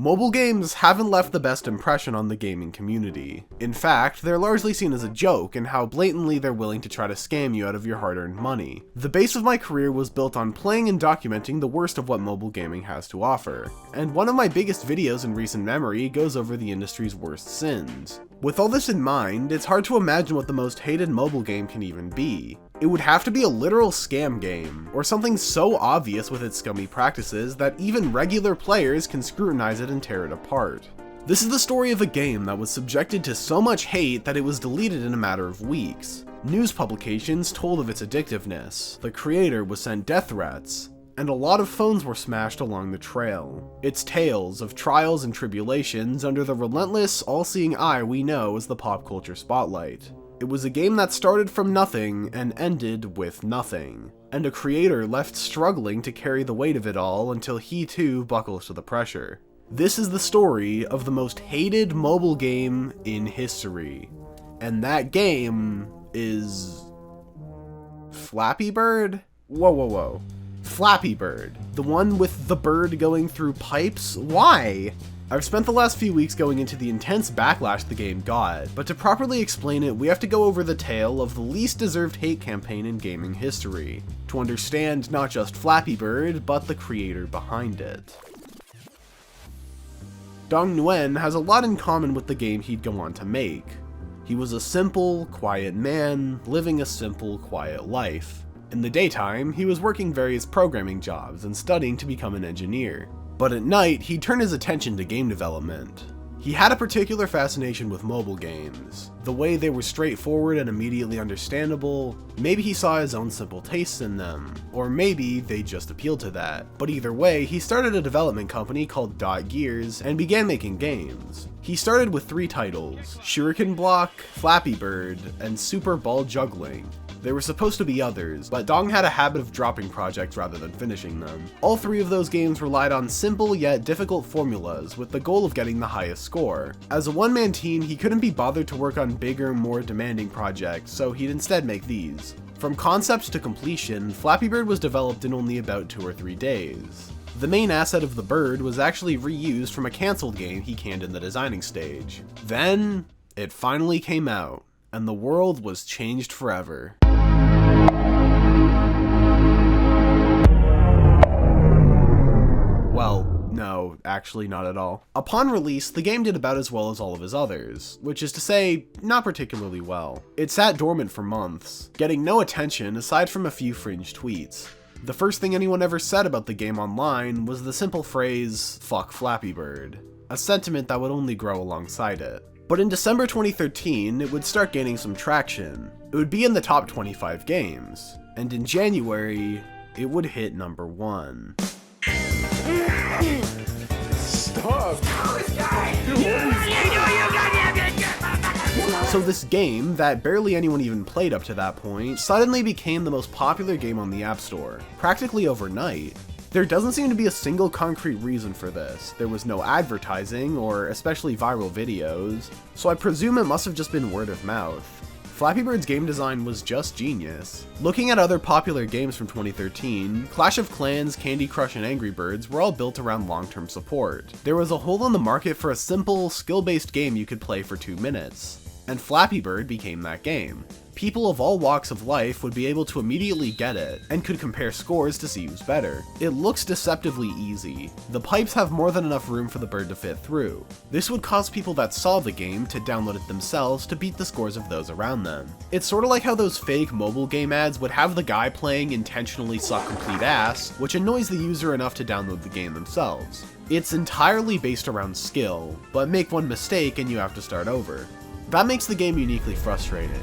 Mobile games haven't left the best impression on the gaming community. In fact, they're largely seen as a joke in how blatantly they're willing to try to scam you out of your hard-earned money. The base of my career was built on playing and documenting the worst of what mobile gaming has to offer, and one of my biggest videos in recent memory goes over the industry's worst sins. With all this in mind, it's hard to imagine what the most hated mobile game can even be. It would have to be a literal scam game, or something so obvious with its scummy practices that even regular players can scrutinize it and tear it apart. This is the story of a game that was subjected to so much hate that it was deleted in a matter of weeks. News publications told of its addictiveness, the creator was sent death threats, and a lot of phones were smashed along the trail. It's tales of trials and tribulations under the relentless, all-seeing eye we know as the pop culture spotlight. It was a game that started from nothing and ended with nothing, and a creator left struggling to carry the weight of it all until he too buckles to the pressure. This is the story of the most hated mobile game in history, and that game is Flappy Bird? Whoa. Flappy Bird. The one with the bird going through pipes? Why? I've spent the last few weeks going into the intense backlash the game got, but to properly explain it, we have to go over the tale of the least deserved hate campaign in gaming history, to understand not just Flappy Bird, but the creator behind it. Dong Nguyen has a lot in common with the game he'd go on to make. He was a simple, quiet man, living a simple, quiet life. In the daytime, he was working various programming jobs and studying to become an engineer. But at night, he'd turn his attention to game development. He had a particular fascination with mobile games. The way they were straightforward and immediately understandable, maybe he saw his own simple tastes in them, or maybe they just appealed to that. But either way, he started a development company called Dot Gears and began making games. He started with 3 titles, Shuriken Block, Flappy Bird, and Super Ball Juggling. There were supposed to be others, but Dong had a habit of dropping projects rather than finishing them. All 3 of those games relied on simple yet difficult formulas with the goal of getting the highest score. As a one-man team, he couldn't be bothered to work on bigger, more demanding projects, so he'd instead make these. From concept to completion, Flappy Bird was developed in only about 2 or 3 days. The main asset of the bird was actually reused from a cancelled game he canned in the designing stage. Then, it finally came out, and the world was changed forever. Well, no, actually not at all. Upon release, the game did about as well as all of his others, which is to say, not particularly well. It sat dormant for months, getting no attention aside from a few fringe tweets. The first thing anyone ever said about the game online was the simple phrase, "fuck Flappy Bird," a sentiment that would only grow alongside it. But in December 2013, it would start gaining some traction. It would be in the top 25 games, and in January, it would hit number 1. Stop! So this game, that barely anyone even played up to that point, suddenly became the most popular game on the App Store, practically overnight. There doesn't seem to be a single concrete reason for this. There was no advertising, or especially viral videos, so I presume it must have just been word of mouth. Flappy Bird's game design was just genius. Looking at other popular games from 2013, Clash of Clans, Candy Crush, and Angry Birds were all built around long-term support. There was a hole in the market for a simple, skill-based game you could play for 2 minutes, and Flappy Bird became that game. People of all walks of life would be able to immediately get it, and could compare scores to see who's better. It looks deceptively easy. The pipes have more than enough room for the bird to fit through. This would cause people that saw the game to download it themselves to beat the scores of those around them. It's sort of like how those fake mobile game ads would have the guy playing intentionally suck complete ass, which annoys the user enough to download the game themselves. It's entirely based around skill, but make one mistake and you have to start over. That makes the game uniquely frustrating.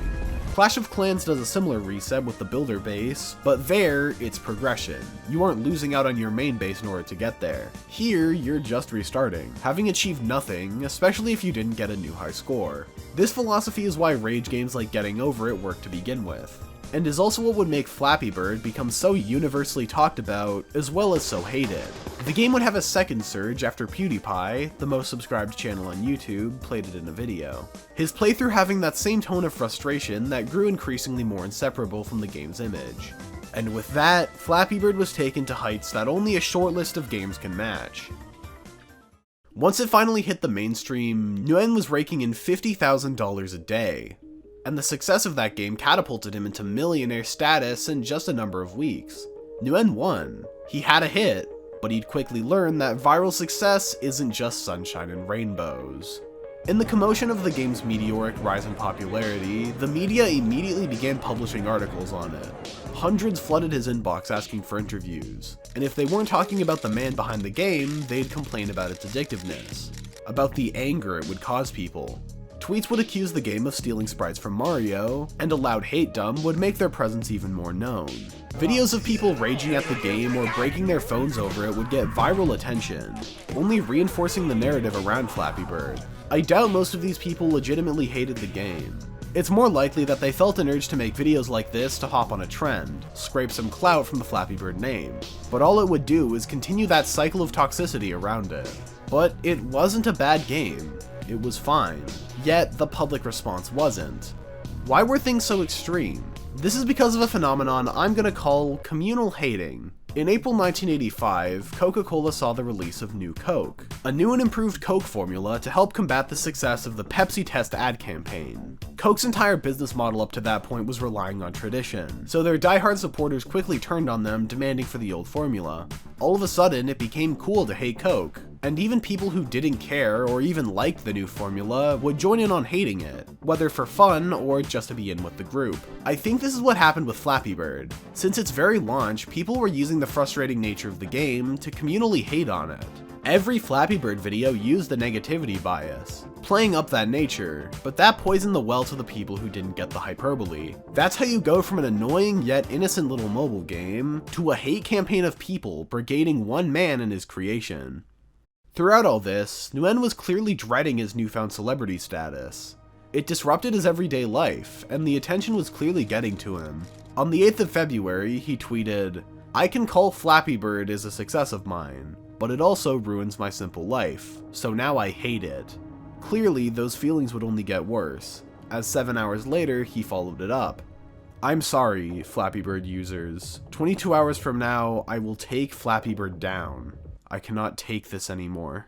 Clash of Clans does a similar reset with the builder base, but there, it's progression. You aren't losing out on your main base in order to get there. Here, you're just restarting, having achieved nothing, especially if you didn't get a new high score. This philosophy is why rage games like Getting Over It work to begin with, and is also what would make Flappy Bird become so universally talked about, as well as so hated. The game would have a second surge after PewDiePie, the most subscribed channel on YouTube, played it in a video. His playthrough having that same tone of frustration that grew increasingly more inseparable from the game's image. And with that, Flappy Bird was taken to heights that only a short list of games can match. Once it finally hit the mainstream, Nguyen was raking in $50,000 a day, and the success of that game catapulted him into millionaire status in just a number of weeks. Nguyen won. He had a hit, but he'd quickly learn that viral success isn't just sunshine and rainbows. In the commotion of the game's meteoric rise in popularity, the media immediately began publishing articles on it. Hundreds flooded his inbox asking for interviews, and if they weren't talking about the man behind the game, they'd complain about its addictiveness, about the anger it would cause people. Tweets would accuse the game of stealing sprites from Mario, and a loud hate-dump would make their presence even more known. Videos of people raging at the game or breaking their phones over it would get viral attention, only reinforcing the narrative around Flappy Bird. I doubt most of these people legitimately hated the game. It's more likely that they felt an urge to make videos like this to hop on a trend, scrape some clout from the Flappy Bird name, but all it would do is continue that cycle of toxicity around it. But it wasn't a bad game. It was fine. Yet, the public response wasn't. Why were things so extreme? This is because of a phenomenon I'm gonna call communal hating. In April 1985, Coca-Cola saw the release of New Coke, a new and improved Coke formula to help combat the success of the Pepsi Test ad campaign. Coke's entire business model up to that point was relying on tradition, so their diehard supporters quickly turned on them, demanding for the old formula. All of a sudden, it became cool to hate Coke, and even people who didn't care or even liked the new formula would join in on hating it, whether for fun or just to be in with the group. I think this is what happened with Flappy Bird. Since its very launch, people were using the frustrating nature of the game to communally hate on it. Every Flappy Bird video used the negativity bias, playing up that nature, but that poisoned the well to the people who didn't get the hyperbole. That's how you go from an annoying yet innocent little mobile game to a hate campaign of people brigading one man and his creation. Throughout all this, Nguyen was clearly dreading his newfound celebrity status. It disrupted his everyday life, and the attention was clearly getting to him. On the 8th of February, he tweeted, "I can call Flappy Bird is a success of mine, but it also ruins my simple life, so now I hate it." Clearly, those feelings would only get worse, as 7 hours later, he followed it up. "I'm sorry, Flappy Bird users. 22 hours from now, I will take Flappy Bird down. I cannot take this anymore."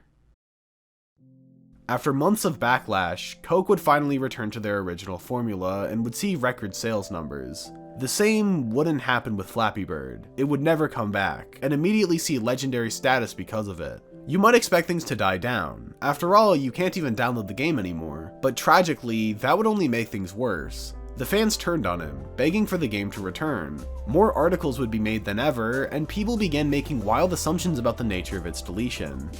After months of backlash, Coke would finally return to their original formula and would see record sales numbers. The same wouldn't happen with Flappy Bird. It would never come back, and immediately see legendary status because of it. You might expect things to die down. After all, you can't even download the game anymore. But tragically, that would only make things worse. The fans turned on him, begging for the game to return. More articles would be made than ever, and people began making wild assumptions about the nature of its deletion.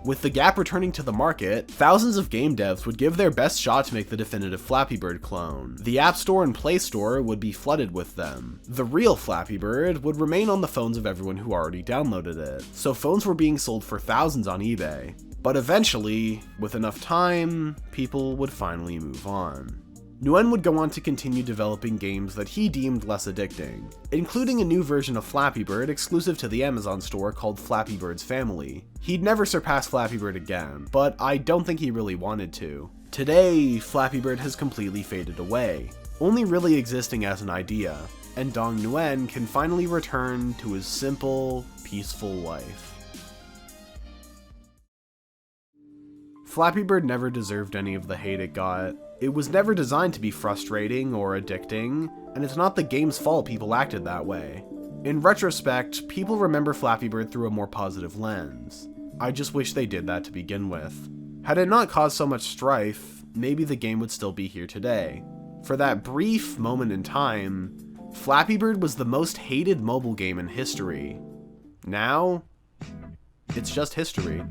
With the gap returning to the market, thousands of game devs would give their best shot to make the definitive Flappy Bird clone. The App Store and Play Store would be flooded with them. The real Flappy Bird would remain on the phones of everyone who already downloaded it, so phones were being sold for thousands on eBay. But eventually, with enough time, people would finally move on. Nguyen would go on to continue developing games that he deemed less addicting, including a new version of Flappy Bird exclusive to the Amazon store called Flappy Bird's Family. He'd never surpass Flappy Bird again, but I don't think he really wanted to. Today, Flappy Bird has completely faded away, only really existing as an idea, and Dong Nguyen can finally return to his simple, peaceful life. Flappy Bird never deserved any of the hate it got. It was never designed to be frustrating or addicting, and it's not the game's fault people acted that way. In retrospect, people remember Flappy Bird through a more positive lens. I just wish they did that to begin with. Had it not caused so much strife, maybe the game would still be here today. For that brief moment in time, Flappy Bird was the most hated mobile game in history. Now, it's just history.